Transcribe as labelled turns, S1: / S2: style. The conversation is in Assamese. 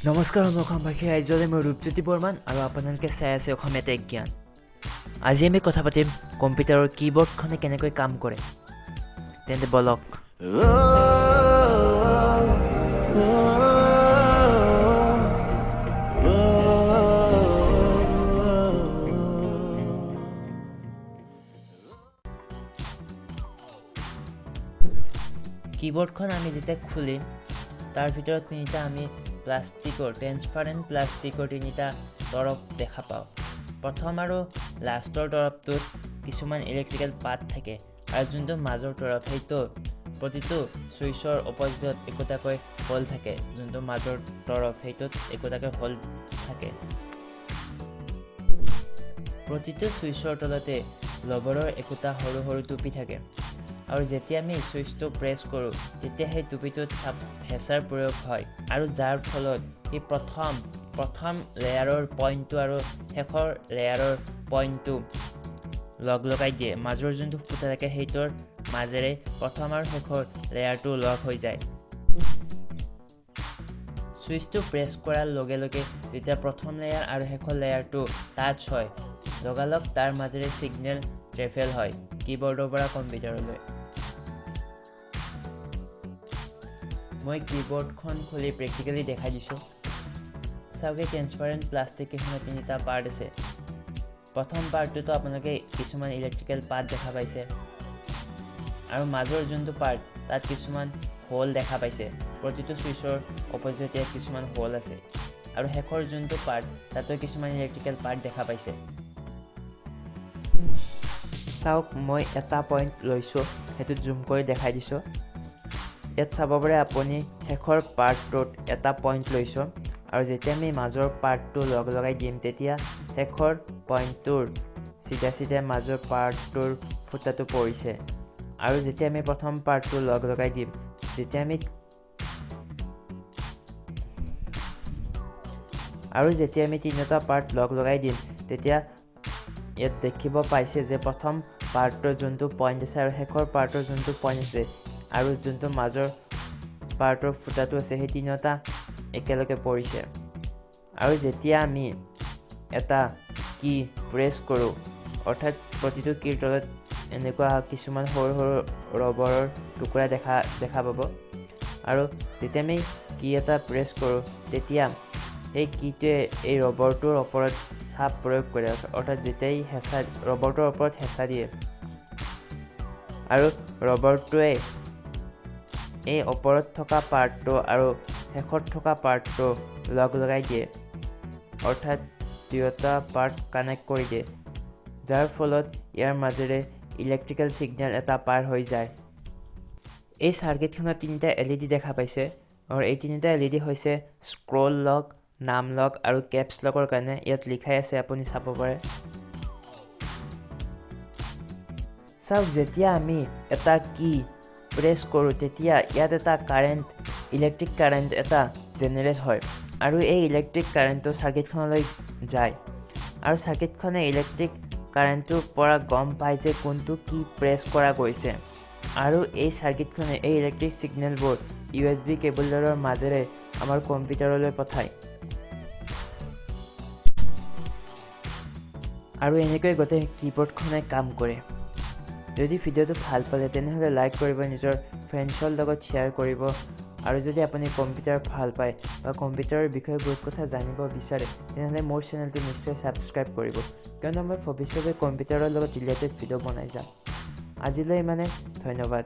S1: নমস্কাৰ সমভাষী ৰাজ্যলৈ মই ৰূপজ্যোতি বৰ্মান আৰু আপোনালোকে চাই আছে অসমীয়া টেক জ্ঞান। আজি আমি কথা পাতিম কম্পিউটাৰৰ কীবৰ্ডখনে কেনেকৈ কাম কৰে। তেন্তে বলক। কীবৰ্ডখন আমি যেতিয়া খুলিম তাৰ ভিতৰত তিনিটা আমি প্লাষ্টিকৰ ট্ৰেন্সপাৰেণ্ট প্লাষ্টিকৰ তিনিটা তৰফ দেখা পাওঁ। প্ৰথম আৰু লাষ্টৰ তৰফটোত কিছুমান ইলেক্ট্ৰিকেল পাত থাকে আৰু যোনটো মাজৰ তৰফ সেইটো প্ৰতিটো ছুইচৰ অপজিটত একোটাকৈ হোল থাকে। যোনটো মাজৰ তৰফ সেইটোত একোটাকৈ হোল থাকে। প্ৰতিটো ছুইচৰ তলতে ৰবৰৰ একোটা সৰু সৰু টুপি থাকে আৰু যেতিয়া আমি ছুইচটো প্ৰেছ কৰোঁ তেতিয়া সেই টুপিটোত হেঁচাৰ প্ৰয়োগ হয় আৰু যাৰ ফলত সেই প্ৰথম লেয়াৰৰ পইণ্টটো আৰু শেষৰ লেয়াৰৰ পইণ্টটো লগাই দিয়ে। মাজৰ যোনটো ফুটা থাকে সেইটোৰ মাজেৰে প্ৰথম আৰু শেষৰ লেয়াৰটো লগ হৈ যায়। ছুইচটো প্ৰেছ কৰাৰ লগে লগে যেতিয়া প্ৰথম লেয়াৰ আৰু শেষৰ লেয়াৰটো টাচ হয় লগালগ তাৰ মাজেৰে ছিগনেল ট্ৰেভেল হয় কীবৰ্ডৰ পৰা কম্পিউটাৰলৈ। মই কীবৰ্ডখন খুলি প্ৰেক্টিকেলি দেখাই দিছোঁ। চাওক, এই ট্ৰেন্সপাৰেণ্ট প্লাষ্টিক কেইখনত তিনিটা পাৰ্ট আছে। প্ৰথম পাৰ্টটোতো আপোনালোকে কিছুমান ইলেক্ট্ৰিকেল পাৰ্ট দেখা পাইছে আৰু মাজৰ যোনটো পাৰ্ট তাত কিছুমান হোল দেখা পাইছে। প্ৰতিটো ছুইচৰ অপজিটত ইয়াত কিছুমান হোল আছে আৰু শেষৰ যোনটো পাৰ্ট তাতো কিছুমান ইলেক্ট্ৰিকেল পাৰ্ট দেখা পাইছে। চাওক, মই এটা পইণ্ট লৈছোঁ, সেইটো জুম কৰি দেখাই দিছোঁ। ইয়াত চাব পাৰে আপুনি শেষৰ পাৰ্টটোত এটা পইণ্ট লৈছোঁ আৰু যেতিয়া আমি মাজৰ পাৰ্টটো লগাই দিম তেতিয়া শেষৰ পইণ্টটোৰ চিধা মাজৰ পাৰ্টটোৰ ফুটাটো পৰিছে আৰু যেতিয়া আমি প্ৰথম পাৰ্টটো লগাই দিম যেতিয়া আমি তিনিটা পাৰ্ট লগাই দিম তেতিয়া ইয়াত দেখিব পাইছে যে প্ৰথম পাৰ্টৰ যোনটো পইণ্ট আছে আৰু শেষৰ পাৰ্টৰ যোনটো পইণ্ট আছে আৰু যোনটো মাজৰ পাৰ্টৰ ফুটাটো আছে সেই তিনিটা একেলগে পৰিছে। আৰু যেতিয়া আমি এটা কি প্ৰেছ কৰোঁ অৰ্থাৎ প্ৰতিটো কীৰ তলত এনেকুৱা কিছুমান সৰু সৰু ৰবৰৰ টুকুৰা দেখা পাব আৰু যেতিয়া আমি কি এটা প্ৰেছ কৰোঁ তেতিয়া এই কীটোৱে এই ৰবৰটোৰ ওপৰত চাপ প্ৰয়োগ কৰে। অৰ্থাৎ যেতিয়াই ৰবৰটোৰ ওপৰত হেঁচা দিয়ে আৰু ৰবৰটোৱে এই ওপৰত থকা পাৰ্টটো আৰু শেষত থকা পাৰ্টটো লগাই দিয়ে, অৰ্থাৎ দুয়োটা পাৰ্ট কানেক্ট কৰি দিয়ে, যাৰ ফলত ইয়াৰ মাজেৰে ইলেক্ট্ৰিকেল ছিগনেল এটা পাৰ হৈ যায়। এই চাৰ্কিটখনত তিনিটা LED দেখা পাইছে আৰু এই তিনিটা LED হৈছে স্ক্ৰল লক, নাম লক আৰু কেপছ লকৰ কাৰণে। ইয়াত লিখাই আছে, আপুনি চাব পাৰে। চাওক, যেতিয়া আমি এটা কি প্ৰেছ কৰোঁ তেতিয়া ইয়াত এটা ইলেক্ট্ৰিক কাৰেণ্ট এটা জেনেৰেট হয় আৰু এই ইলেক্ট্ৰিক কাৰেণ্টটো চাৰ্কিটখনলৈ যায় আৰু চাৰ্কিটখনে ইলেক্ট্ৰিক কাৰেণ্টটোৰ পৰা গম পায় যে কোনটো কি প্ৰেছ কৰা গৈছে আৰু এই চাৰ্কিটখনে এই ইলেক্ট্ৰিক ছিগনেলবোৰ USB কেবুলডালৰ মাজেৰে আমাৰ কম্পিউটাৰলৈ পঠায় আৰু এনেকৈ গোটেই কীবৰ্ডখনে কাম কৰে। যদি ভিডিঅ'টো ভাল পালে তেনেহ'লে লাইক কৰিব, নিজৰ ফ্ৰেণ্ডছৰ লগত শ্বেয়াৰ কৰিব আৰু যদি আপুনি কম্পিউটাৰ ভাল পায় বা কম্পিউটাৰৰ বিষয়ে বহুত কথা জানিব বিচাৰে তেনেহ'লে মোৰ চেনেলটো নিশ্চয় ছাবস্ক্ৰাইব কৰিব, কিয়নো মই ভৱিষ্যতে কম্পিউটাৰৰ লগত ৰিলেটেড ভিডিঅ' বনাই যাম। আজিলৈ ইমানে, ধন্যবাদ।